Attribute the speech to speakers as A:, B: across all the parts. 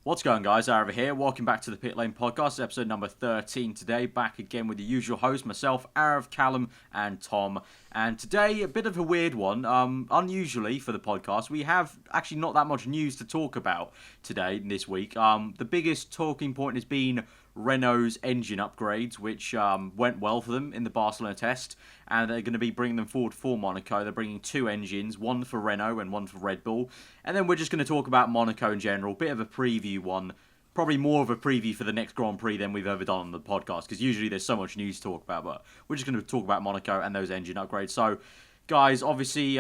A: What's going on, guys? Aarava here. Welcome back to the Pitlane Podcast, episode number 13 today. Back again with the usual host, myself, Arav, Callum, and Tom. And today, a bit of a weird one. Unusually for the podcast, we have actually not that much news to talk about today, this week. The biggest talking point has been Renault's engine upgrades, which went well for them in the Barcelona test, and they're going to be bringing them forward for Monaco. They're bringing two engines, one for Renault and one for Red Bull, and then we're just going to talk about Monaco in general, bit of a preview one, probably more of a preview for the next Grand Prix than we've ever done on the podcast, because usually there's so much news to talk about, but we're just going to talk about Monaco and those engine upgrades. So, guys, obviously,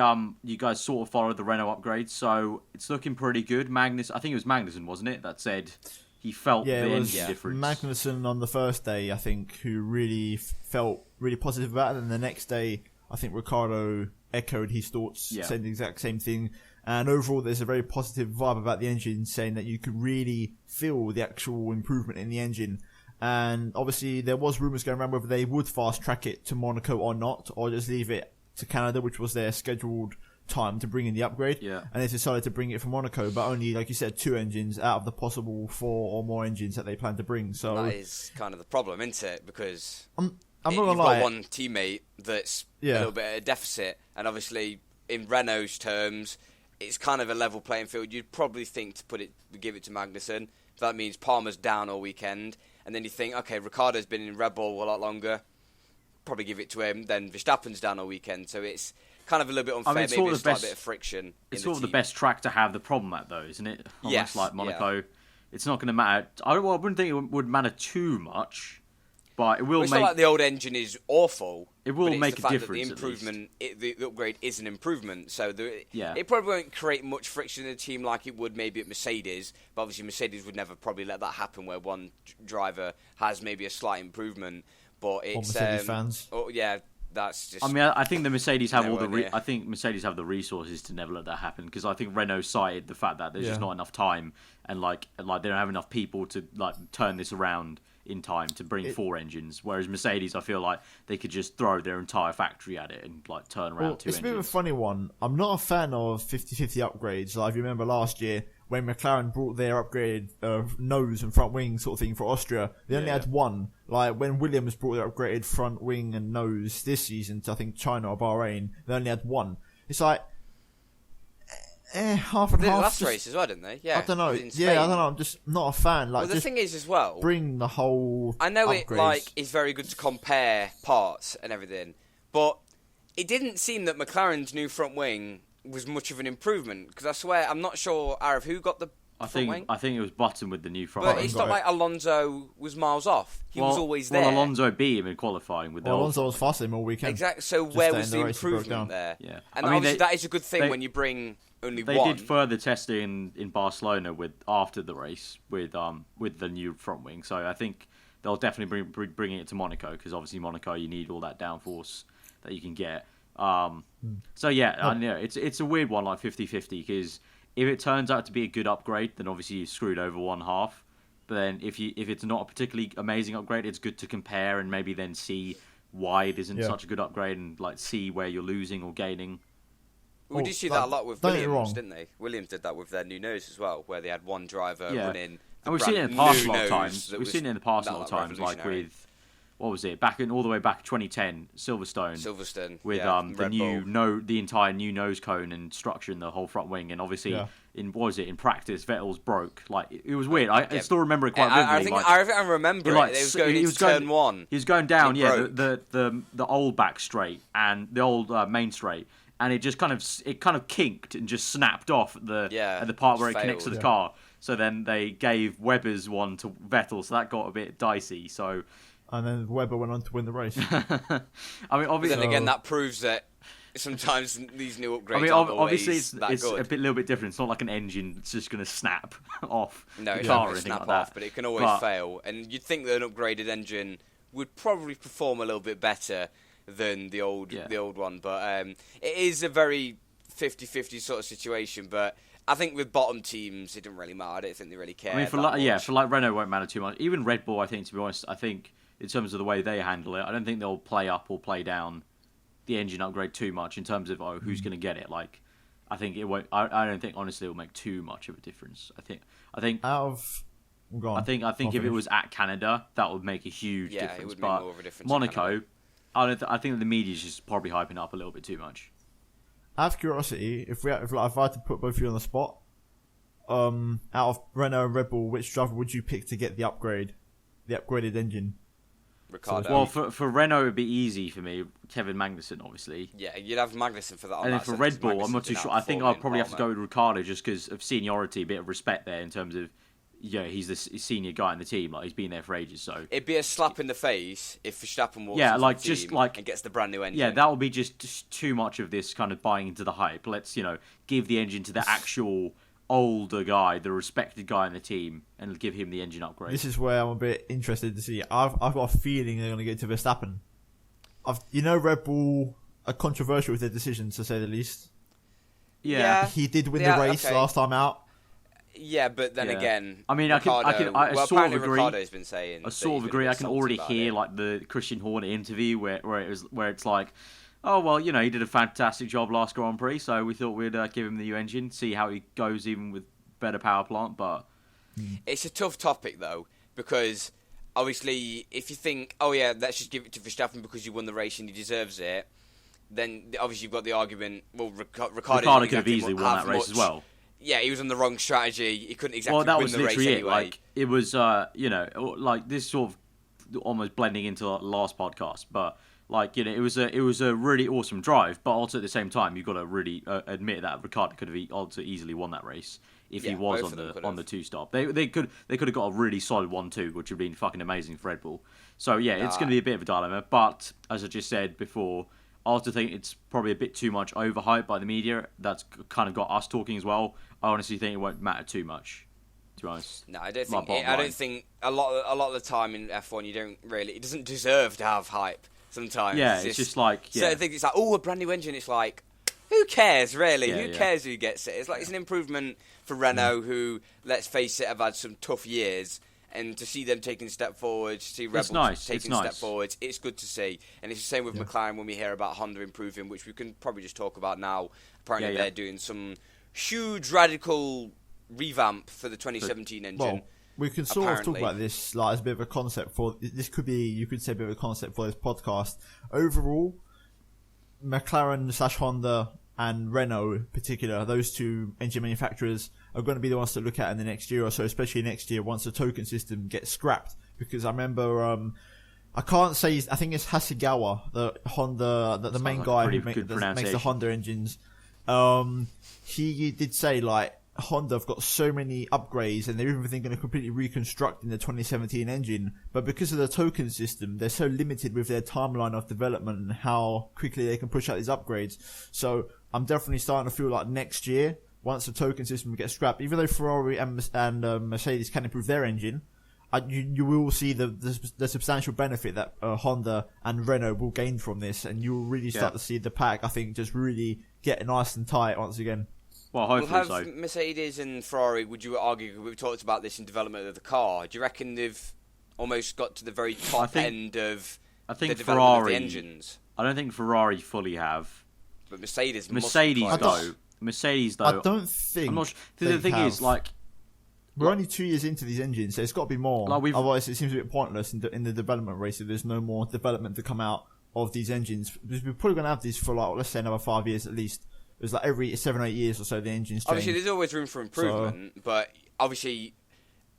A: you guys sort of followed the Renault upgrades, so it's looking pretty good. I think it was Magnussen, wasn't it, that said he felt the engine difference.
B: Magnussen on the first day, I think, who really felt really positive about it. And the next day, I think Ricciardo echoed his thoughts, saying the exact same thing. And overall, there's a very positive vibe about the engine, saying that you could really feel the actual improvement in the engine. And obviously, there was rumours going around whether they would fast track it to Monaco or not, or just leave it to Canada, which was their scheduled time to bring in the upgrade, and they decided to bring it for Monaco, but only, like you said, two engines out of the possible 4 or more engines that they plan to bring. So
C: that is kind of the problem, isn't it? Because
B: I'm not gonna
C: you've
B: lie,
C: got one teammate that's a little bit at a deficit, and obviously in Renault's terms, it's kind of a level playing field. You'd probably think to give it to Magnussen. That means Palmer's down all weekend, and then you think, okay, Ricciardo's been in Red Bull a lot longer, probably give it to him. Then Verstappen's down all weekend, so it's kind of a little bit unfair. Maybe a slight bit of friction.
A: It's sort of the best track to have the problem at, though, isn't it? Almost like Monaco. Yeah. It's not going to matter. I wouldn't think it would matter too much, but it will
C: it's
A: make.
C: Not like the old engine is awful.
A: It will make
C: a
A: difference.
C: The improvement, the upgrade is an improvement. So
A: it
C: probably won't create much friction in the team like it would maybe at Mercedes. But obviously, Mercedes would never probably let that happen, where one driver has maybe a slight improvement. But it's
B: Mercedes fans.
C: Oh yeah. That's just.
A: I mean, I think the Mercedes have I think Mercedes have the resources to never let that happen, because I think Renault cited the fact that there's just not enough time, and like they don't have enough people to turn this around in time to bring 4 engines. Whereas Mercedes, I feel like they could just throw their entire factory at it and turn around 2 engines.
B: It's a bit of a funny one. I'm not a fan of 50-50 upgrades. Like, if you remember last year, when Mclaren brought their upgraded nose and front wing sort of thing for Austria, they only had one. Like, when Williams brought their upgraded front wing and nose this season to, I think, China or Bahrain, they only had one. It's like, half and half.
C: Last race as well, didn't they? Yeah.
B: I don't know. Yeah, I don't know. I'm just not a fan. Like,
C: the thing is as well,
B: bring the whole
C: I know
B: upgrades.
C: It's very good to compare parts and everything, but it didn't seem that McLaren's new front wing was much of an improvement, because I swear, I'm not sure, Arav, who got the front wing?
A: I think it was Button with the new front wing.
C: But it's not like Alonso was miles off. He was always there.
A: Well, Alonso beat him in qualifying with
B: Alonso was faster all weekend.
C: Exactly. So where was the improvement there?
A: Yeah.
C: And obviously that is a good thing when you bring only one.
A: They did further testing in Barcelona after the race with the new front wing. So I think they'll definitely bringing it to Monaco, because obviously Monaco, you need all that downforce that you can get. So yeah, I know it's a weird one, like 50-50, because if it turns out to be a good upgrade, then obviously you're screwed over one half. But then if it's not a particularly amazing upgrade, it's good to compare and maybe then see why it isn't such a good upgrade, and see where you're losing or gaining.
C: We did see that a lot with Williams, didn't they? Williams did that with their new nose as well, where they had one driver running.
A: And we've seen it in the past a lot of times. We've seen it in the past a lot of times, like with, what was it, all the way back 2010, Silverstone with the entire new nose cone and structure in the whole front wing, and obviously in practice Vettel's broke. Like, it was weird. I still remember it quite vividly.
C: I remember it. It was going into turn 1.
A: He was going down, the old back straight and the old main straight, and it just kind of kinked and just snapped off at the part where it connects to the car. So then they gave Webber's one to Vettel, so that got a bit dicey. So.
B: And then Webber went on to win the race.
A: I mean, obviously,
C: then again, that proves that sometimes these new upgrades aren't always
A: it's
C: good.
A: a little bit different. It's not like an engine that's just going to snap off
C: the car
A: or anything
C: snap
A: like
C: off,
A: that.
C: But it can always fail. And you'd think that an upgraded engine would probably perform a little bit better than the old one. But it is a very 50-50 sort of situation. But I think with bottom teams, it doesn't really matter. I don't think they really care.
A: I mean, for Renault, it won't matter too much. Even Red Bull, I think, to be honest, in terms of the way they handle it, I don't think they'll play up or play down the engine upgrade too much in terms of who's going to get it. Like, I think it won't. I don't think honestly it will make too much of a difference. I think
B: out of.
A: I think if it was at Canada, that would make a huge difference.
C: It would
A: but
C: make more of a difference.
A: Monaco, I think the media's just probably hyping up a little bit too much.
B: Out of curiosity, if I had to put both of you on the spot, out of Renault and Red Bull, which driver would you pick to get the upgraded engine?
C: Ricciardo.
A: Well, for Renault, it'd be easy for me. Kevin Magnussen, obviously.
C: Yeah, you'd have Magnussen for that.
A: And then for Red Bull, I'm not too sure. I think I'll probably have to go with Ricciardo just because of seniority, a bit of respect there in terms of, he's the senior guy in the team. Like, he's been there for ages. So
C: it'd be a slap in the face if Verstappen walks into the team and gets the brand new engine.
A: Yeah, that would be just too much of this kind of buying into the hype. Let's give the engine to the actual older guy, the respected guy in the team, and give him the engine upgrade.
B: This is where I'm a bit interested to see. I've got a feeling they're going to get to Verstappen. Red Bull are controversial with their decisions, to say the least.
A: Yeah.
B: He did win the race last time out.
C: Yeah, but then again,
A: I mean,
C: Ricardo,
A: I sort of agree.
C: Ricardo's been saying
A: I sort of agree. I can already hear like the Christian Horner interview where it's like, oh well, he did a fantastic job last Grand Prix, so we thought we'd give him the new engine, see how he goes even with better power plant. But
C: it's a tough topic though, because obviously if you think, oh yeah, let's just give it to Verstappen because you won the race and he deserves it, then obviously you've got the argument. Well, Ricardo could have easily won that race as well. Yeah, he was on the wrong strategy. He couldn't exactly win the race anyway.
A: Like, it was, like this sort of almost blending into the last podcast, but it was a really awesome drive. But also at the same time, you've got to really admit that Ricciardo could have also easily won that race if he was on the two stop. They could have got a really solid 1-2, which would have been fucking amazing for Red Bull. So yeah, it's going to be a bit of a dilemma. But as I just said before, I also think it's probably a bit too much overhyped by the media. That's kind of got us talking as well. I honestly think it won't matter too much, to be honest.
C: No, I don't think. I don't think a lot of the time in F1, it doesn't deserve to have hype. Sometimes,
A: yeah, it's just like
C: certain things. It's like, oh, a brand new engine. It's like, who cares really? Who cares who gets it? It's like it's an improvement for Renault, who, let's face it, have had some tough years. And to see them taking a step forward, to see Red Bull taking a step forward, it's good to see. And it's the same with McLaren when we hear about Honda improving, which we can probably just talk about now. Apparently they're doing some huge radical revamp for the 2017 engine.
B: Well, we can sort of talk about this like as a bit of a concept for this. Could be, you could say, a bit of a concept for this podcast. Overall, McLaren/Honda and Renault in particular, those two engine manufacturers are going to be the ones to look at in the next year or so, especially next year once the token system gets scrapped. Because I remember, I can't say, I think it's Hasegawa, the Honda, the main guy who makes the Honda engines. He did say like Honda have got so many upgrades and they're even thinking of completely reconstructing the 2017 engine, but because of the token system, they're so limited with their timeline of development and how quickly they can push out these upgrades. So I'm definitely starting to feel like next year, once the token system gets scrapped, even though Ferrari and Mercedes can improve their engine, you will see the substantial benefit that Honda and Renault will gain from this, and you will really start to see the pack, I think, just really get nice and tight once again.
A: Well, hopefully so.
C: Mercedes and Ferrari, would you argue, we've talked about this in development of the car, do you reckon they've almost got to the very top end of the development of the engines?
A: I don't think Ferrari fully have.
C: But Mercedes though.
B: I don't think. I'm not sure.
A: The thing is, like,
B: we're only 2 years into these engines, so it's got to be more. Otherwise, it seems a bit pointless in the development race if there's no more development to come out of these engines. Because we're probably going to have these for, like, let's say another 5 years at least. It's like every 7 or 8 years or so the engines change.
C: Obviously, there's always room for improvement, but obviously,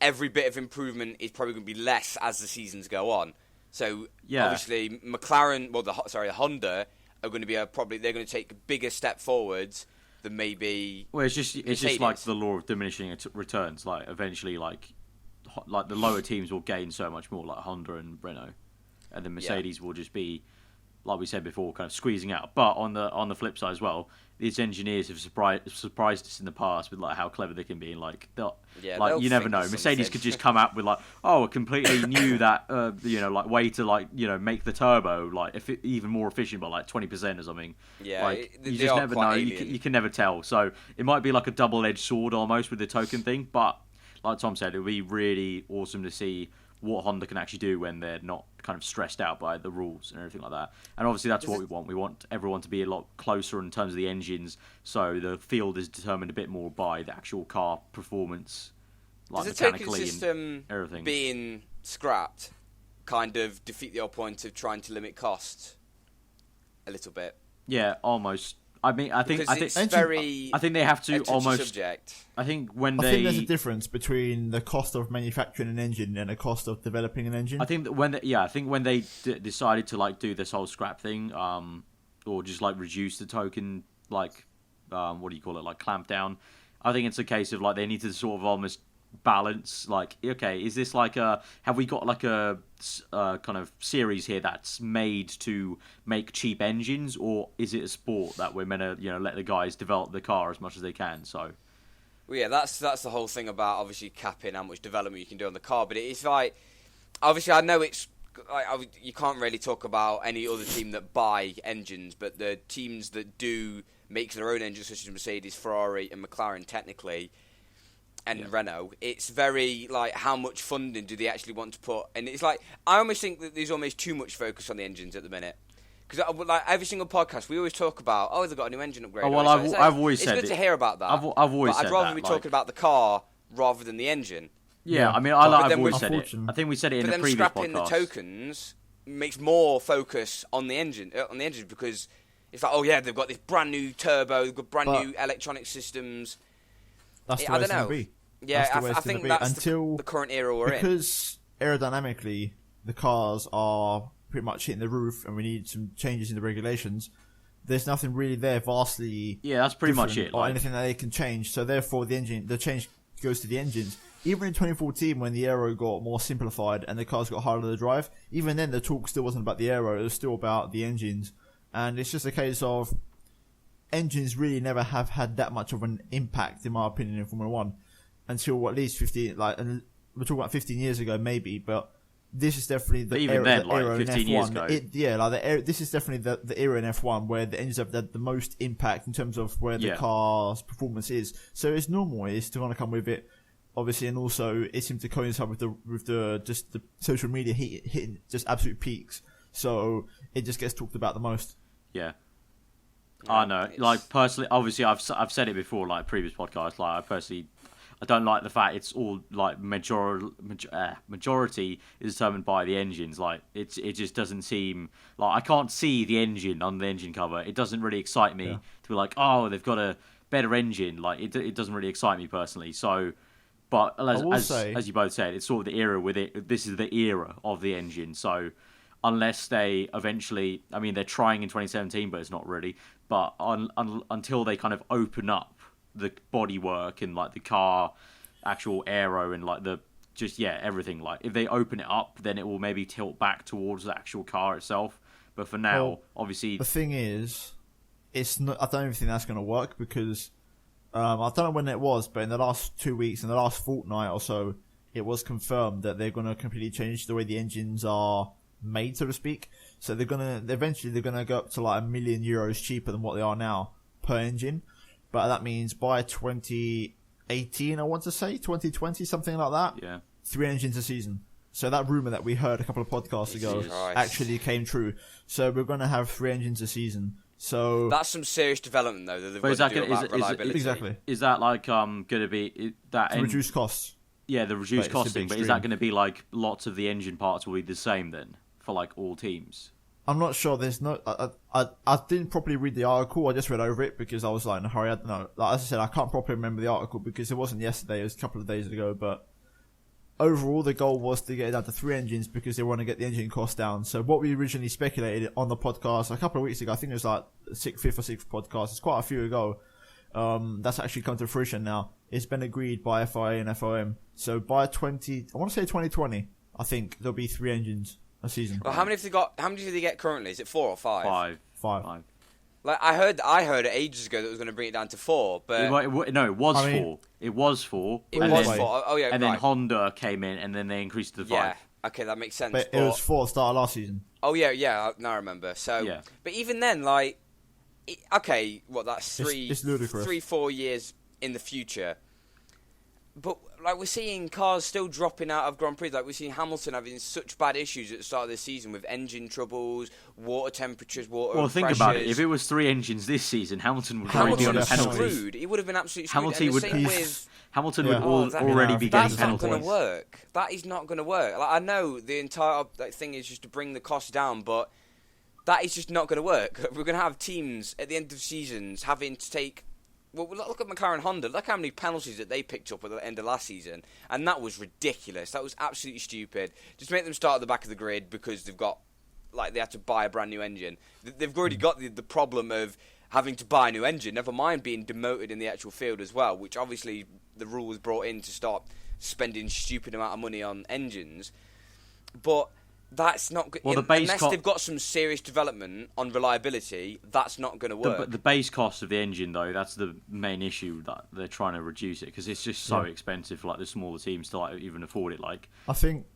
C: every bit of improvement is probably going to be less as the seasons go on. So, obviously, McLaren, the Honda are going to be they're going to take a bigger step forwards than maybe.
A: Well, it's just like the law of diminishing returns. Like eventually, like the lower teams will gain so much more, like Honda and Renault, and then Mercedes will just be, like we said before, kind of squeezing out. But on the flip side as well, these engineers have surprised us in the past with like how clever they can be. And like you never know. Mercedes could just come out with like, a completely new way to make the turbo even more efficient by like 20% or something.
C: Yeah,
A: you just never know. You can never tell. So it might be like a double-edged sword almost with the token thing. But like Tom said, it would be really awesome to see what Honda can actually do when they're not kind of stressed out by the rules and everything like that. And obviously that's what we want. We want everyone to be a lot closer in terms of the engines, so the field is determined a bit more by the actual car performance, like mechanically and everything.
C: Being scrapped kind of defeat the whole point of trying to limit costs a little bit?
A: Yeah, almost. I mean, I think they have to almost.
C: Subject.
A: I think
B: there's a difference between the cost of manufacturing an engine and the cost of developing an engine.
A: I think that when they decided to like do this whole scrap thing, or just like reduce the token, like what do you call it, like clamp down. I think it's a case of like they need to sort of almost balance, like, okay, is this like have we got like a kind of series here that's made to make cheap engines, or is it a sport that we're meant to let the guys develop the car as much as they can? So
C: well, yeah, that's the whole thing about obviously capping how much development you can do on the car, but it's like, obviously I know it's like, you can't really talk about any other team that buy engines, but the teams that do make their own engines, such as Mercedes, Ferrari and McLaren technically, and Renault, it's very like, how much funding do they actually want to put? And it's like, I almost think that there's almost too much focus on the engines at the minute. Because like every single podcast, we always talk about, they've got a new engine upgrade.
A: Oh, well, I've always said
C: it's good to hear about that.
A: I've always said that.
C: I'd rather be talking about the car rather than the engine.
A: Yeah, I mean, I've always said it. I think we said it in a previous podcast. But then scrapping
C: the tokens makes more focus on the engine, because it's like, they've got this brand new turbo, they've got brand new electronic systems.
B: That's the way it's going to be.
C: Yeah, I think that's the current era we're in.
B: Because aerodynamically, the cars are pretty much hitting the roof, and we need some changes in the regulations. There's nothing really there vastly.
A: Yeah, that's pretty much it.
B: Or anything that they can change. So therefore, the change goes to the engines. Even in 2014, when the aero got more simplified and the cars got harder to drive, even then the talk still wasn't about the aero. It was still about the engines. And it's just a case of engines really never have had that much of an impact, in my opinion, in Formula 1. Until at least 15, and we're talking about 15 years ago, maybe, but this is definitely the era
A: 15 years ago.
B: This is definitely the era in F1 where the engines have had the most impact in terms of where the car's performance is. So it's normal. It's still going to come with it, obviously, and also it seems to coincide with the social media hitting just absolute peaks. So it just gets talked about the most.
A: Yeah. I know. Like personally, obviously, I've said it before, like previous podcasts. Like I don't like the fact it's all like majority is determined by the engines. Like it just doesn't seem like, I can't see the engine on the engine cover. It doesn't really excite me to be like, oh, they've got a better engine. Like it doesn't really excite me personally. So, but as you both said, it's sort of the era with it. This is the era of the engine. So unless they eventually, I mean, they're trying in 2017, but it's not really. But until they kind of open up the bodywork and like the car actual aero and like everything, like if they open it up, then it will maybe tilt back towards the actual car itself. But for now, obviously,
B: the thing is, it's not. I don't even think that's going to work because I don't know when it was, but in the last 2 weeks, in the last fortnight or so, it was confirmed that they're going to completely change the way the engines are made, so to speak. So they're going to eventually go up to like €1 million cheaper than what they are now per engine. But that means by 2018, I want to say 2020, something like that.
A: Yeah,
B: 3 engines a season. So that rumor that we heard a couple of podcasts ago actually came true. So we're going to have 3 engines a season. So
C: that's some serious development, though. That they've got to do about reliability.
B: Exactly.
A: Is that like going to be that
B: to reduce costs?
A: Yeah, the reduced costing. But is that going to be like lots of the engine parts will be the same then for like all teams?
B: I'm not sure. There's no. I didn't properly read the article. I just read over it because I was like in a hurry. I don't know. Like, as I said, I can't properly remember the article because it wasn't yesterday. It was a couple of days ago. But overall, the goal was to get it down to 3 engines because they want to get the engine cost down. So what we originally speculated on the podcast a couple of weeks ago, I think it was like the 5th or 6th podcast. It's quite a few ago. That's actually come to fruition now. It's been agreed by FIA and FOM. So by 2020, I think there'll be 3 engines a season.
C: Well, how many have they got? How many do they get currently? Is it 4 or 5?
B: 5.
C: Like I heard it ages ago that it was going to bring it down to 4, but
A: it was 4. It was 4.
C: It was 4. Oh yeah,
A: and then Honda came in, and then they increased it to 5.
C: Yeah, okay, that makes sense.
B: But it was 4 at the start of last season.
C: Oh yeah. Now I remember. So,
A: yeah.
C: But even then, like, that's 3,
B: it's ludicrous.
C: 3-4 years in the future. But like, we're seeing cars still dropping out of Grand Prix. Like, we're seeing Hamilton having such bad issues at the start of the season with engine troubles, water temperatures, water
A: Well, think
C: pressures.
A: about it. If it was 3 engines this season, Hamilton would already be on a penalty.
C: Screwed. He would have been absolutely screwed.
A: Hamilton would already be getting penalties.
C: That's not going to work. That is not going to work. Like, I know the entire thing is just to bring the cost down, but that is just not going to work. We're going to have teams at the end of seasons having to take... Well, look at McLaren Honda. Look how many penalties that they picked up at the end of last season. And that was ridiculous. That was absolutely stupid. Just make them start at the back of the grid because they've got... Like, they had to buy a brand new engine. They've already got the problem of having to buy a new engine, never mind being demoted in the actual field as well, which obviously the rule was brought in to stop spending stupid amount of money on engines. But that's not good.
A: Well,
C: unless they've got some serious development on reliability, that's not going to work.
A: The base cost of the engine, though, that's the main issue that they're trying to reduce it, because it's just so expensive for like the smaller teams to like even afford it. Like,
B: I think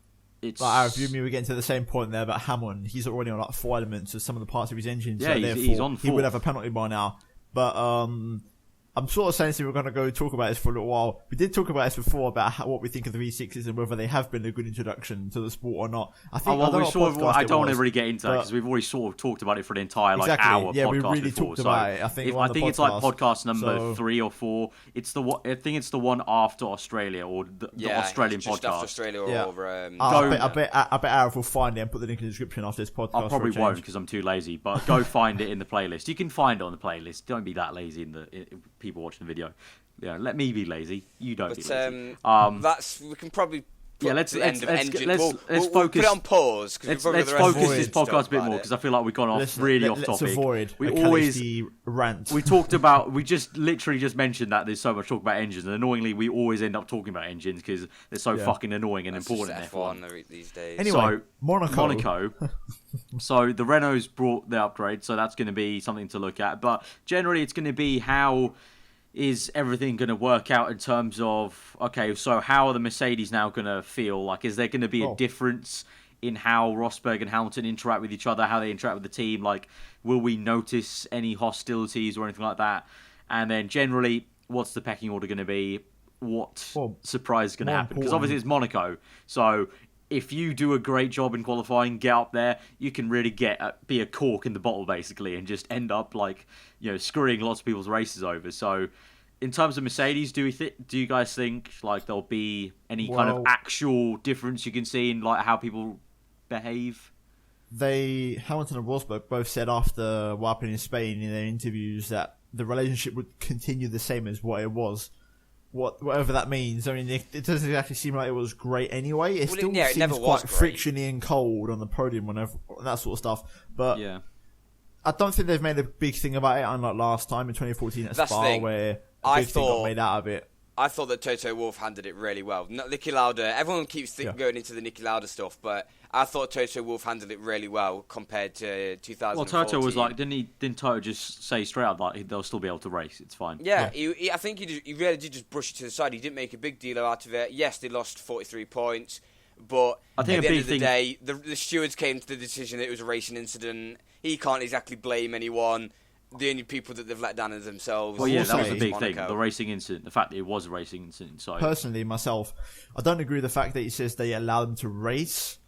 A: it's
B: like, we're getting to the same point there about Hamilton. He's already on like 4 elements of some of the parts of his engine.
A: Yeah,
B: so
A: he's on 4.
B: He would have a penalty by now. But I'm sort of saying we're going to go talk about this for a little while. We did talk about this before about what we think of the V6s and whether they have been a good introduction to the sport or not. I think
A: I don't want to really get into that because we've already sort of talked about it for the entire hour.
B: Yeah,
A: podcast
B: we really
A: before,
B: talked about it. I think
A: it's like podcast number 3 or 4. It's the one. I think it's the one after Australia or the Australian
C: just
A: podcast.
C: After Australia or
B: I bet Arif will find it and put the link in the description after this podcast.
A: I probably won't because I'm too lazy. But go find it in the playlist. You can find it on the playlist. Don't be that lazy in people watching the video. Yeah, let me be lazy. You don't be lazy.
C: We can probably.
A: Let's
C: focus.
A: We'll
C: put it on pause.
A: Let's focus this podcast a bit more because I feel like we've gone off off topic.
B: Let's avoid rant.
A: We talked about. We just literally just mentioned that there's so much talk about engines, and annoyingly, we always end up talking about engines because they're so fucking annoying and important.
C: F1 these days.
B: Anyway, so,
A: Monaco. So the Renault's brought the upgrade, so that's going to be something to look at. But generally, it's going to be how is everything going to work out in terms of, okay, so how are the Mercedes now going to feel? Like, is there going to be a difference in how Rosberg and Hamilton interact with each other, how they interact with the team? Like, will we notice any hostilities or anything like that? And then generally, what's the pecking order going to be? What surprise is going to happen? Because obviously it's Monaco, so if you do a great job in qualifying, get up there, you can really be a cork in the bottle, basically, and just end up, like, screwing lots of people's races over. So, in terms of Mercedes, do you guys think, like, there'll be any kind of actual difference you can see in, like, how people behave?
B: Hamilton and Rosberg both said after what happened in Spain in their interviews that the relationship would continue the same as what it was. Whatever that means. I mean, it doesn't exactly seem like it was great anyway. It still seems quite frictiony and cold on the podium and that sort of stuff. But I don't think they've made a big thing about it, unlike last time in 2014 at Spa, where a big thing got made out of it.
C: I thought that Toto Wolff handled it really well. Niki Lauda, everyone keeps going into the Niki Lauda stuff, but I thought Toto Wolff handled it really well compared to 2014.
A: Well, Toto was like, didn't Toto just say straight up, like, they'll still be able to race, it's fine?
C: Yeah. I think he really did just brush it to the side. He didn't make a big deal out of it. Yes, they lost 43 points, but I think at the end of the day, the stewards came to the decision that it was a racing incident. He can't exactly blame anyone. The only people that they've let down are themselves.
A: Well, yeah, that was a big thing. The racing incident. The fact that it was a racing incident. So
B: personally, myself, I don't agree with the fact that he says they allow them to race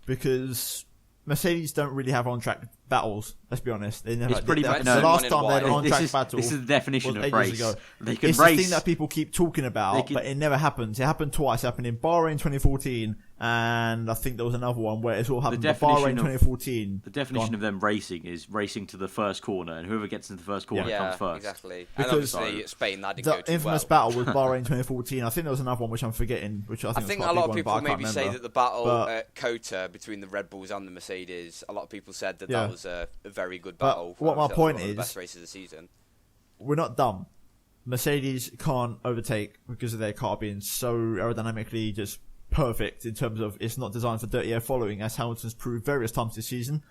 B: because Mercedes don't really have on-track battles. Let's be honest. They never.
A: It's pretty much
B: the last time they had an on-track battle.
A: This is the definition of race.
B: Ago.
A: They can
B: it's
A: race.
B: The thing that people keep talking about, but it never happens. It happened twice. It happened in Bahrain 2014, and I think there was another one where it's all happened. Bahrain 2014.
A: The definition of them racing is racing to the first corner, and whoever gets into the first corner comes first.
C: Exactly.
B: Because
C: and obviously Spain, that didn't go too
B: the infamous battle with Bahrain 2014. I think there was another one which I'm forgetting, which I think
C: a lot of people maybe say that the battle at Kota between the Red Bulls and the Mercedes, a lot of people said that was a very good battle.
B: What my point is,
C: the best race of the season.
B: We're not dumb. Mercedes can't overtake because of their car being so aerodynamically just perfect in terms of it's not designed for dirty air following, as Hamilton's proved various times this season.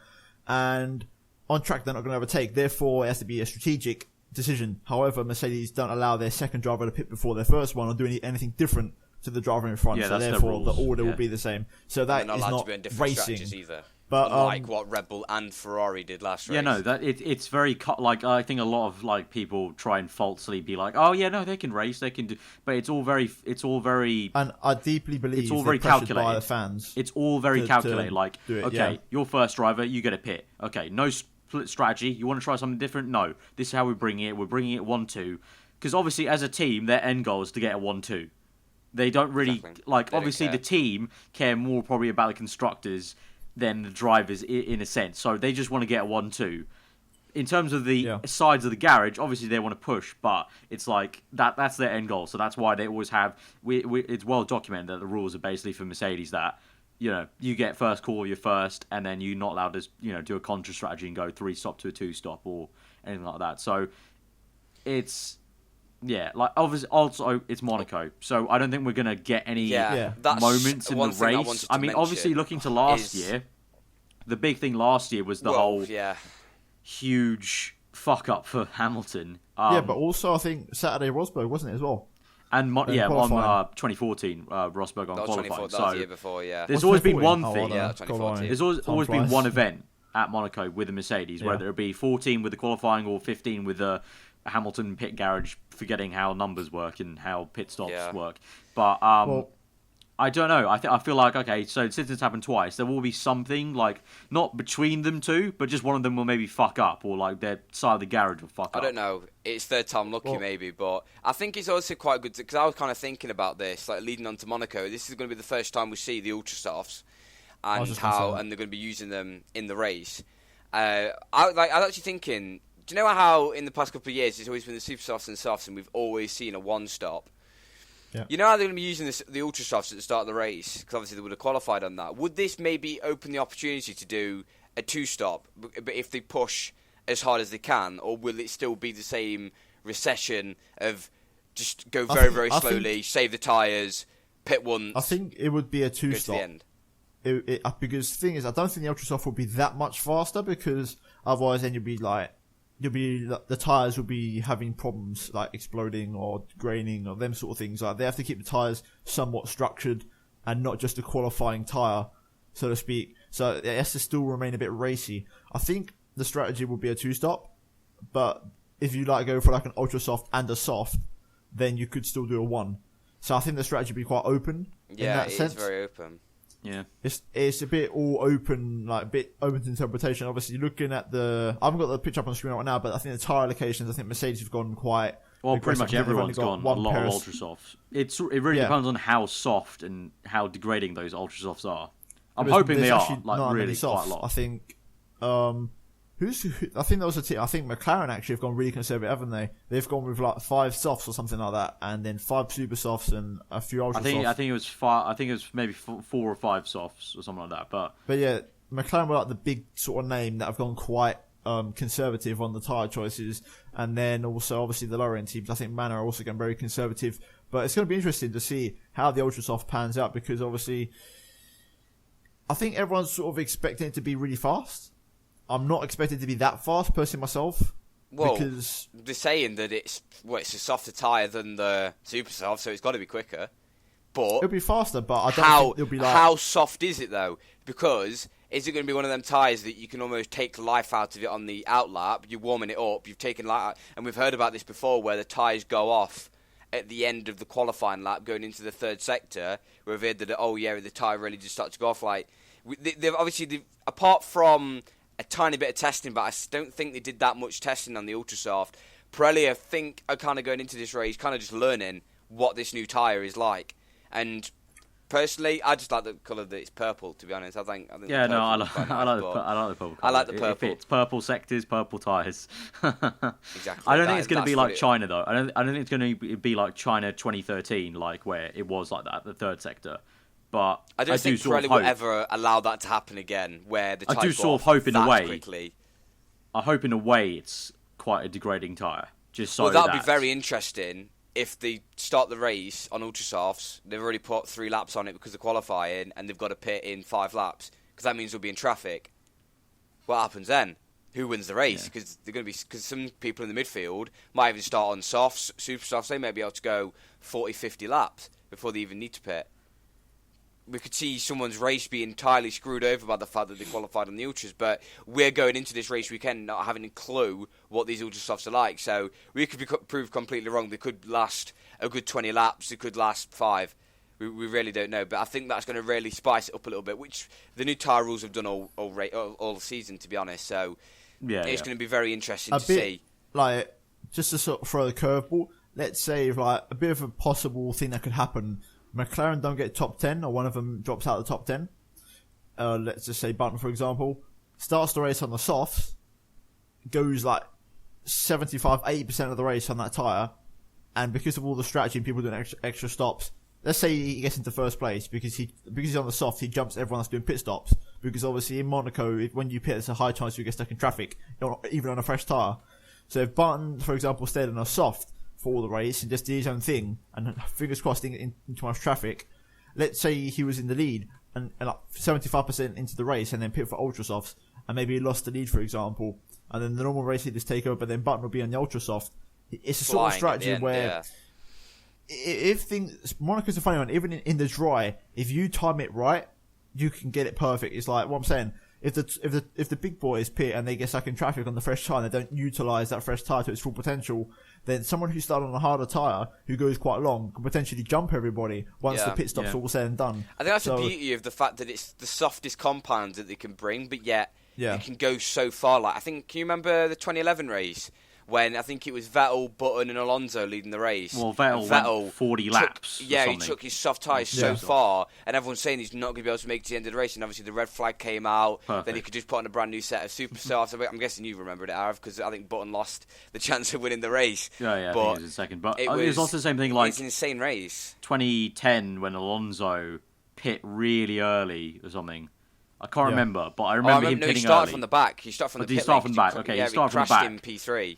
B: And on track, they're not going to overtake. Therefore, it has to be a strategic decision. However, Mercedes don't allow their second driver to pit before their first one or do anything different to the driver in front. So therefore, the order will be the same. So that is not racing. But
C: unlike what Red Bull and Ferrari did last race.
A: Yeah, no, it's very like I think a lot of like people try and falsely be like, oh yeah, no, they can race, they can do, but it's all very,
B: and I deeply believe
A: it's all very calculated
B: by the fans.
A: It's all very calculated. Like, okay,
B: yeah.
A: you're first driver, you get a pit. Okay, no split strategy. You want to try something different? No, this is how we bring it. We're bringing it 1-2 because obviously as a team, their end goal is to get a 1-2. They don't really like.
C: They
A: obviously,
C: don't care.
A: the team care more probably about the constructors than the drivers in a sense. So they just want to get a 1-2. In terms of the sides of the garage, obviously they want to push, but it's like that's their end goal. So that's why they always have. It's well documented that the rules are basically for Mercedes that you get first call, you're first, and then you're not allowed to do a contra strategy and go 3-stop to a 2-stop or anything like that. So it's. Yeah, like obviously, also it's Monaco, so I don't think we're gonna get any moments in the race. I mean, obviously, looking to last year, the big thing last year was the whole huge fuck up for Hamilton.
B: But also I think Saturday Rosberg, wasn't it as well?
A: And on 2014 Rosberg on qualifying.
C: So the year before,
A: there's always been one thing.
C: Yeah, 2014.
A: There's always been one event at Monaco with a Mercedes, whether it be 14 with the qualifying or 15 with the Hamilton pit garage, forgetting how numbers work and how pit stops work. But I don't know. I feel like, okay, so since it's happened twice, there will be something, like, not between them two, but just one of them will maybe fuck up, or like their side of the garage will fuck up.
C: I don't know. It's third time lucky maybe, but I think it's also quite good, because I was kind of thinking about this, like leading on to Monaco. This is going to be the first time we see the Ultra Softs and they're going to be using them in the race. I was actually thinking, do you know how in the past couple of years it's always been the super softs and softs, and we've always seen a one-stop? Yeah. You know how they're going to be using the ultra softs at the start of the race, because obviously they would have qualified on that. Would this maybe open the opportunity to do a two-stop, but if they push as hard as they can, or will it still be the same recession of just go very slowly, save the tyres, pit once?
B: I think it would be a two-stop.
C: Go to the end.
B: Because the thing is, I don't think the ultra soft will be that much faster, because otherwise then the tyres will be having problems like exploding or graining or them sort of things. Like they have to keep the tyres somewhat structured and not just a qualifying tyre, so to speak. So it has to still remain a bit racy. I think the strategy will be a two-stop, but if you go for like an ultra soft and a soft, then you could still do a one. So I think the strategy will be quite open in that sense.
C: Yeah, it's very open.
A: Yeah,
B: it's a bit all open, like a bit open to interpretation. Obviously, looking at I haven't got the picture up on the screen right now, but I think the tyre allocations, I think Mercedes have gone quite.
A: Well, pretty much everyone's gone a lot of ultra softs. It really depends on how soft and how degrading those ultra softs are. I'm hoping they are really quite a lot.
B: I think. I think there was a team. I think Mclaren actually have gone really conservative, haven't they? They've gone with like 5 softs or something like that, and then 5 super softs and a few ultra softs.
A: I think it was 5. I think it was maybe 4 or 5 softs or something like that. But
B: yeah, McLaren were like the big sort of name that have gone quite conservative on the tyre choices, and then also obviously the lower end teams. I think Manor are also going very conservative. But it's going to be interesting to see how the ultra soft pans out, because obviously I think everyone's sort of expecting it to be really fast. I'm not expected to be that fast, personally, myself.
C: Well,
B: because
C: they're saying that it's a softer tyre than the super soft, so it's got to be quicker. But
B: it'll be faster, but I don't think it'll be like...
C: How soft is it, though? Because is it going to be one of them tyres that you can almost take life out of it on the outlap? You're warming it up, you've taken life out. And we've heard about this before, where the tyres go off at the end of the qualifying lap, going into the third sector, where we've heard that, the tyre really just starts to go off. Like, they've apart from a tiny bit of testing, but I don't think they did that much testing on the Ultrasoft. Pirelli, I think, are kind of going into this race, kind of just learning what this new tyre is like. And personally, I just like the colour that it's purple, to be honest. I think
A: I like the purple colour.
C: I like the purple.
A: If it's purple sectors, purple tyres.
C: Exactly.
A: I don't think it's going to be like China, though. I don't think it's going to be like China 2013, like where it was like that, the third sector. But
C: I don't think Pirelli will ever allow that to happen again, where the tyre
A: I do sort of hope in a way.
C: Quickly.
A: I hope in a way it's quite a degrading tyre. That
C: would be very interesting if they start the race on Ultrasofts. They've already put 3 laps on it because of qualifying, and they've got to pit in 5 laps, because that means they'll be in traffic. What happens then? Who wins the race? Because some people in the midfield might even start on softs, super softs. They may be able to go 40, 50 laps before they even need to pit. we could see someone's race be entirely screwed over by the fact that they qualified on the ultras, but we're going into this race weekend not having a clue what these ultra softs are like. So we could be proved completely wrong. They could last a good 20 laps. They could last 5. We really don't know. But I think that's going to really spice it up a little bit, which the new tyre rules have done all season, to be honest. So it's going to be very interesting to see.
B: Like, just to sort of throw the curveball, let's say like a bit of a possible thing that could happen. McLaren don't get top 10, or one of them drops out of the top 10. Let's just say Button, for example, starts the race on the softs, goes like 75-80% of the race on that tyre, and because of all the strategy and people doing extra stops, let's say he gets into first place because he's on the soft, he jumps everyone that's doing pit stops. Because obviously in Monaco, when you pit, there's a high chance you get stuck in traffic, even on a fresh tyre. So if Button, for example, stayed on a soft for all the race and just did his own thing, and fingers crossed into much traffic, let's say he was in the lead and like 75% into the race and then pit for ultra softs, and maybe he lost the lead, for example, and then the normal race leaders take over, but then Button will be on the ultra soft. It's a sort of strategy where if things, Monaco's a funny one, even in the dry, if you time it right, you can get it perfect. It's like what I'm saying. If the big boys pit and they get stuck in traffic on the fresh tyre and they don't utilise that fresh tyre to its full potential, then someone who started on a harder tyre, who goes quite long, can potentially jump everybody once the pit stop's all said and done.
C: I think that's the beauty of the fact that it's the softest compounds that they can bring, but yet it can go so far. Like, I think, can you remember the 2011 race? When I think it was Vettel, Button and Alonso leading the race.
A: Well, Vettel went 40 laps.
C: He took his soft tyres so far, and everyone's saying he's not going to be able to make it to the end of the race. And obviously the red flag came out. Perfect. Then he could just put on a brand new set of super softs. I'm guessing you remembered it, Arav, because I think Button lost the chance of winning the race.
A: Yeah, but I think it was a second. But it was also the same thing. Like,
C: it's an insane race.
A: 2010 when Alonso pit really early or something. I can't remember, but I remember him pitting early.
C: He started from the back. He started from the pit lane.
A: He started from the back. Okay, he started from the back.
C: In P3.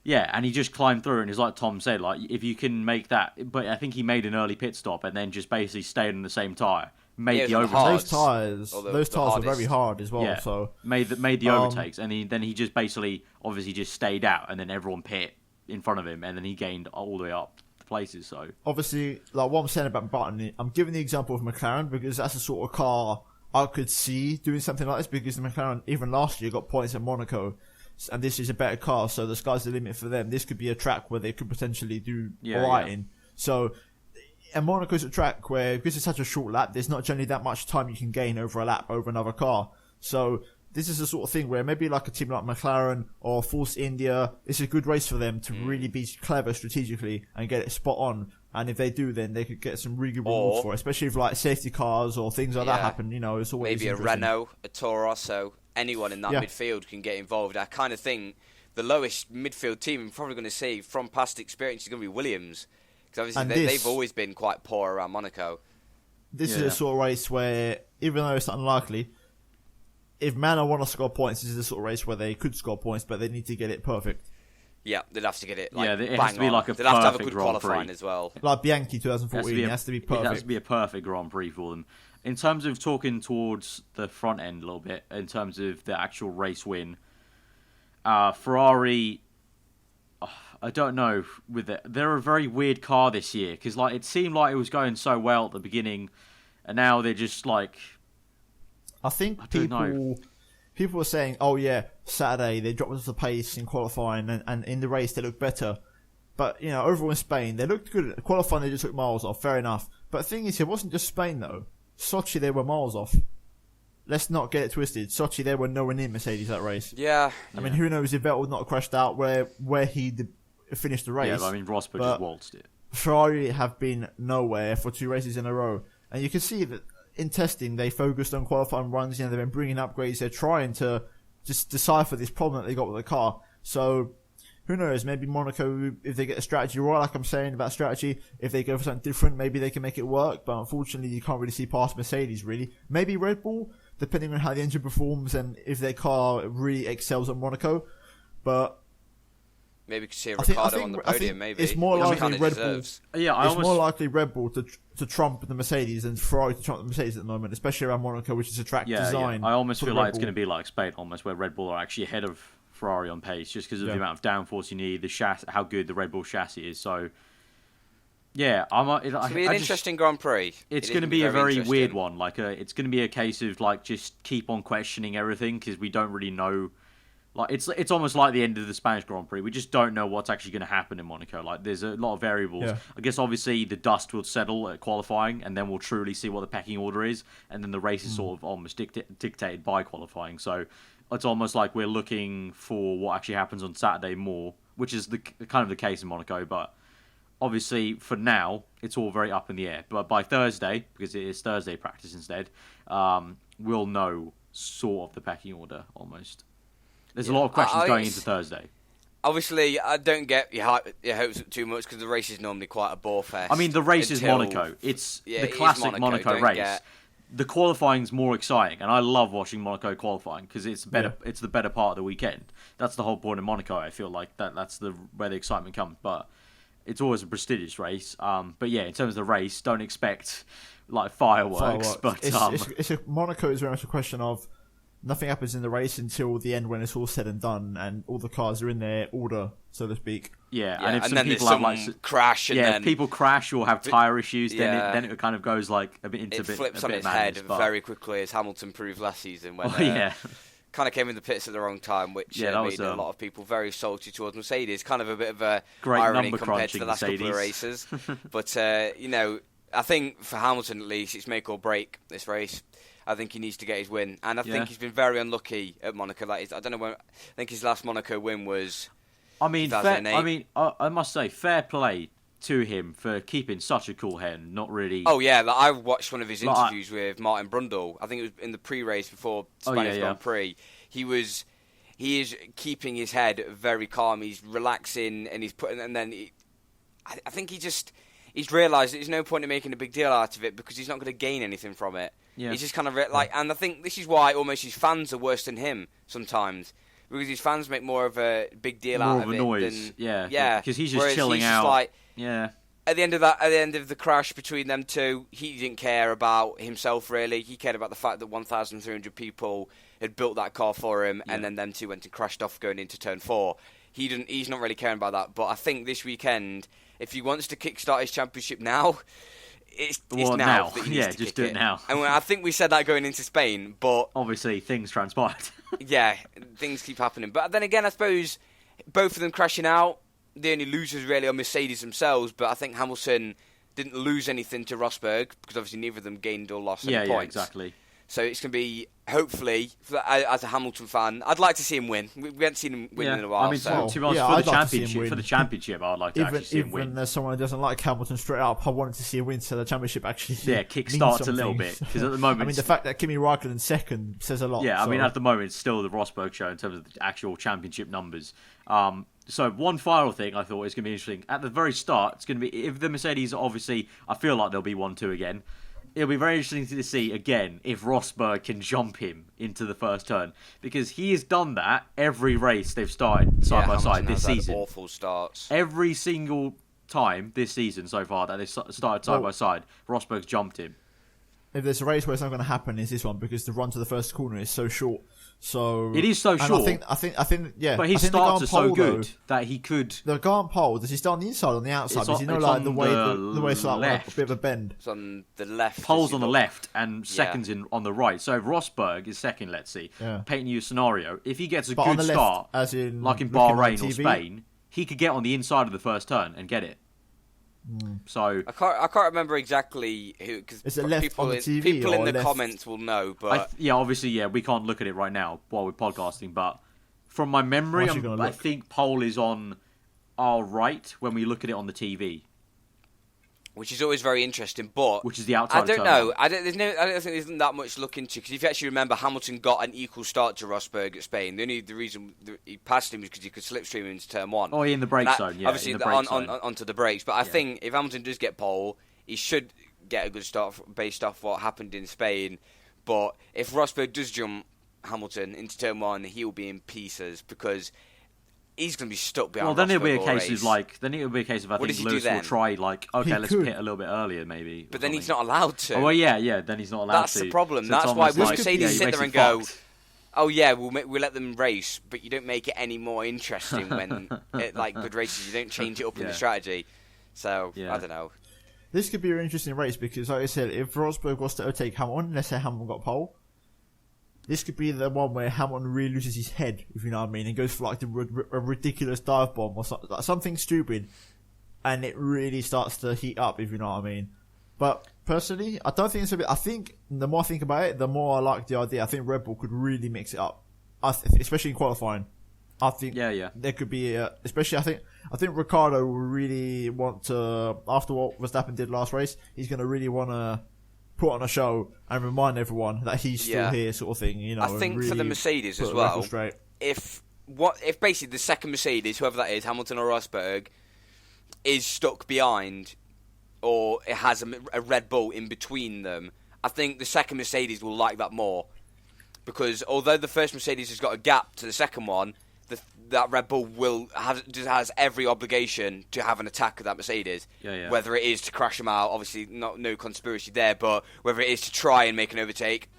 A: Yeah, and he just climbed through, and it's like Tom said, like, if you can make that, but I think he made an early pit stop and then just basically stayed on the same tyre, made the overtakes.
B: Those tyres were very hard as well. So
A: made the overtakes, and then he just basically obviously just stayed out, and then everyone pit in front of him, and then he gained all the way up the places. So
B: obviously, like what I'm saying about Button, I'm giving the example of McLaren because that's the sort of car I could see doing something like this, because the McLaren even last year got points at Monaco. And this is a better car, so the sky's the limit for them. This could be a track where they could potentially do alright in. So, and Monaco's a track where, because it's such a short lap, there's not generally that much time you can gain over a lap over another car. So, this is the sort of thing where maybe like a team like McLaren or Force India, it's a good race for them to really be clever strategically and get it spot on. And if they do, then they could get some really good rewards for it, especially if like safety cars or things like that happen. You know, it's always
C: maybe a Renault, a Toro Rosso. Anyone in that midfield can get involved. I kind of think the lowest midfield team I'm probably going to see from past experience is going to be Williams. Because obviously they've always been quite poor around Monaco.
B: This is a sort of race where, even though it's unlikely, if Manor want to score points, this is the sort of race where they could score points, but they need to get it perfect.
C: Yeah, they'd have to get it
A: it has to be like a
C: they'd have to have a good
A: Grand
C: qualifying
A: Prix
C: as well.
B: Like Bianchi 2014, it has to be perfect.
A: It has to be a perfect Grand Prix for them. In terms of talking towards the front end a little bit, in terms of the actual race win, Ferrari, I don't know with it. They're a very weird car this year because like it seemed like it was going so well at the beginning, and now they're just like.
B: I think people were saying, "Oh yeah, Saturday they dropped off the pace in qualifying, and in the race they looked better." But you know, overall in Spain they looked good. Qualifying they just took miles off. Fair enough. But the thing is, it wasn't just Spain though. Sochi, they were miles off. Let's not get it twisted. Sochi, they were nowhere near Mercedes that race.
C: Yeah.
B: I mean, who knows if Vettel would not have crashed out where he finished the race.
A: Yeah, but I mean, Rosberg just waltzed it.
B: Ferrari have been nowhere for 2 races in a row. And you can see that in testing, they focused on qualifying runs. You know, they've been bringing upgrades. They're trying to just decipher this problem that they got with the car. So, who knows? Maybe Monaco, if they get a strategy right, like I'm saying about strategy, if they go for something different, maybe they can make it work. But unfortunately, you can't really see past Mercedes, really. Maybe Red Bull, depending on how the engine performs and if their car really excels at Monaco. But
C: maybe we could see a Ricciardo on the podium, maybe.
B: It's more likely Red Bull. More likely Red Bull to trump the Mercedes than Ferrari to trump the Mercedes at the moment, especially around Monaco, which is a track design.
A: I almost feel like it's going to be like Spain, almost, where Red Bull are actually ahead of Ferrari on pace, just because of the amount of downforce you need, the chassis, how good the Red Bull chassis is. So Yeah,
C: It's going to be an interesting Grand Prix.
A: It's going to be a very weird one. Like, it's going to be a case of like just keep on questioning everything because we don't really know. Like, it's almost like the end of the Spanish Grand Prix. We just don't know what's actually going to happen in Monaco. Like, there's a lot of variables. Yeah. I guess obviously the dust will settle at qualifying, and then we'll truly see what the pecking order is, and then the race is sort of almost dictated by qualifying. So it's almost like we're looking for what actually happens on Saturday more, which is the kind of the case in Monaco. But obviously, for now, it's all very up in the air. But by Thursday, because it is Thursday practice instead, we'll know sort of the pecking order almost. There's a lot of questions going into Thursday.
C: Obviously, I don't get your hopes up too much because the race is normally quite a bore fest.
A: I mean, the race is Monaco. It's the classic Monaco race. The qualifying's more exciting, and I love watching Monaco qualifying because it's better. Yeah. It's the better part of the weekend. That's the whole point of Monaco. I feel like that's where the excitement comes. But it's always a prestigious race. But yeah, in terms of the race, don't expect like fireworks. But
B: Monaco is very much a question of. Nothing happens in the race until the end when it's all said and done and all the cars are in their order, so to speak.
A: Yeah, and if
C: and
A: some
C: then
A: people
C: have
A: like
C: crash, and then
A: if people crash or have tyre issues, then it kind of goes like a bit into
C: it flips on its head very quickly, as Hamilton proved last season when kind of came in the pits at the wrong time, which made a lot of people very salty towards Mercedes. Kind of a bit of a irony compared to the last couple of races. But I think for Hamilton at least, it's make or break this race. I think he needs to get his win, and I think he's been very unlucky at Monaco. I don't know when. I think his last Monaco win was.
A: I must say, fair play to him for keeping such a cool head and not really.
C: Oh yeah, I watched one of his interviews with Martin Brundle. I think it was in the pre-race before Spanish Grand Prix. He is keeping his head very calm. He's relaxing, and I think he's realised there's no point in making a big deal out of it because he's not going to gain anything from it. Yeah. He's just kind of and I think this is why almost his fans are worse than him sometimes because his fans make more of a big deal out of it. More of a noise,
A: because he's just chilling out.
C: At the end of the crash between them two, he didn't care about himself really. He cared about the fact that 1,300 people had built that car for him, and then them two went and crashed off going into turn 4. He's not really caring about that. But I think this weekend, if he wants to kickstart his championship now. It's now that he needs to
A: just do it now.
C: And I think we said that going into Spain, but
A: obviously things transpired.
C: Things keep happening. But then again, I suppose both of them crashing out, the only losers really are Mercedes themselves. But I think Hamilton didn't lose anything to Rosberg because obviously neither of them gained or lost any points. Yeah,
A: exactly.
C: So it's going to be, hopefully, as a Hamilton fan, I'd like to see him win. We haven't seen him win in a while.
A: I mean, to be honest, for the championship, I'd like to actually see him win.
B: Even there's someone who doesn't like Hamilton straight up, I wanted to see him win so the championship actually
A: kick-starts a little bit. Because at the moment...
B: I mean, the fact that Kimi Räikkönen's second says a lot.
A: Yeah, I mean, at the moment, it's still the Rosberg show in terms of the actual championship numbers. So one final thing I thought is going to be interesting. At the very start, it's going to be... If the Mercedes, obviously, I feel like there'll be 1-2 again. It'll be very interesting to see, again, if Rosberg can jump him into the first turn. Because he has done that every race they've started side by side this season.
C: Awful starts.
A: Every single time this season so far that they've started side by side, Rosberg's jumped him.
B: If there's a race where it's not going to happen, is this one. Because the run to the first corner is so short. So
A: it is so short.
B: I think, yeah.
A: But his starts are so good that he could.
B: The Garant pole, does he start on the inside or on the outside? Does he know like the way it's like a bit of a bend?
C: It's on the left.
A: Pole's on the left and seconds on the right. So if Rosberg is second, let's see. Yeah. Painting you a scenario. If he gets a good start,
B: as in
A: like in Bahrain or Spain, he could get on the inside of the first turn and get it. So
C: I can't remember exactly who, because people in the comments will know. But
A: obviously, we can't look at it right now while we're podcasting. But from my memory, I think pole is on our right when we look at it on the TV,
C: which is always very interesting. But
A: which is the outside.
C: I don't know. I don't think there's that much to look into because if you actually remember, Hamilton got an equal start to Rosberg at Spain. The reason he passed him was because he could slipstream him into turn 1.
A: Oh, in the brake zone, yeah.
C: Obviously, onto the brakes. But I think if Hamilton does get pole, he should get a good start based off what happened in Spain. But if Rosberg does jump Hamilton into turn 1, he'll be in pieces because he's going to be stuck behind.
A: Well, then it'll be a case of I think Lewis will try let's pit a little bit earlier maybe.
C: But then he's not allowed to.
A: Oh well, yeah, then he's not allowed to.
C: That's the problem. So that's why Mercedes sit there and go, "Oh yeah, we'll let them race," but you don't make it any more interesting when like good races. You don't change it up in the strategy. So I don't know.
B: This could be an interesting race because, like I said, if Rosberg was to overtake Hamilton, let's say Hamilton got pole, this could be the one where Hamilton really loses his head, if you know what I mean, and goes for like a ridiculous dive bomb or something, like something stupid, and it really starts to heat up, if you know what I mean. But personally, I don't think it's a bit. I think the more I think about it, the more I like the idea. I think Red Bull could really mix it up, especially in qualifying. I think there could be, especially I think Ricciardo will really want to, after what Verstappen did last race, he's going to really want to put on a show and remind everyone that he's still here, sort of thing. You know,
C: I think
B: really
C: for the Mercedes as well, if basically the second Mercedes, whoever that is, Hamilton or Rosberg, is stuck behind, or it has a Red Bull in between them, I think the second Mercedes will like that more, because although the first Mercedes has got a gap to the second one, that Red Bull has every obligation to have an attack of that Mercedes. Whether it is to crash them out, obviously no conspiracy there, but whether it is to try and make an overtake,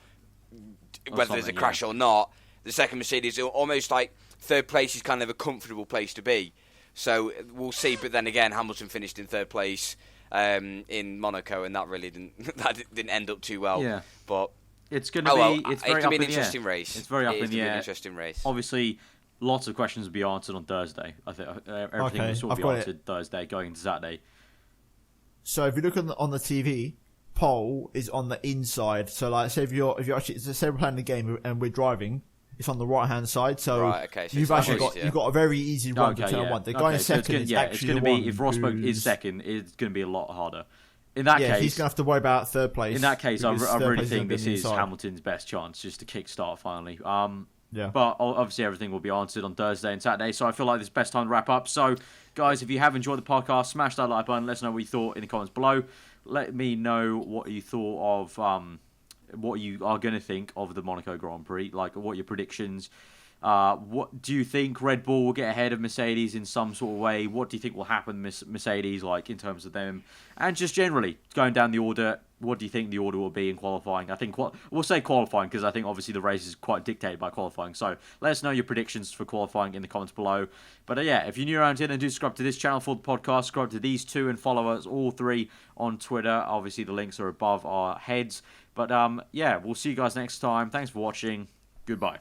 C: whether there's a crash or not, the second Mercedes, almost like third place is kind of a comfortable place to be. So we'll see. But then again, Hamilton finished in third place in Monaco, and that really didn't end up too well.
A: Yeah.
C: But
A: it's going to be
C: it could be an interesting race.
A: It's very up in the air.
C: An interesting race.
A: Obviously, lots of questions will be answered on Thursday. I think everything will sort of be answered Thursday going into Saturday.
B: So if you look on the TV, pole is on the inside. So like, say if you're actually, say we're playing the game and we're driving, it's on the right hand side. So, so you've actually got a very easy run to turn one. The guy in second is actually
A: it's going to be, if Rosberg is second, it's going to be a lot harder. In that case,
B: he's going to have to worry about third place.
A: In that case, I really think this is Hamilton's best chance just to kickstart finally. But obviously everything will be answered on Thursday and Saturday, so I feel like this is the best time to wrap up. So, guys, if you have enjoyed the podcast, smash that like button. Let us know what you thought in the comments below. Let me know what you thought of what you are going to think of the Monaco Grand Prix, like what your predictions. What do you think Red Bull will get ahead of Mercedes in some sort of way? What do you think will happen Mercedes, like in terms of them? And just generally, going down the order, what do you think the order will be in qualifying? I think we'll say qualifying because I think obviously the race is quite dictated by qualifying. So let us know your predictions for qualifying in the comments below. But if you're new around here, then do subscribe to this channel for the podcast, subscribe to these two, and follow us all three on Twitter. Obviously, the links are above our heads. But we'll see you guys next time. Thanks for watching. Goodbye.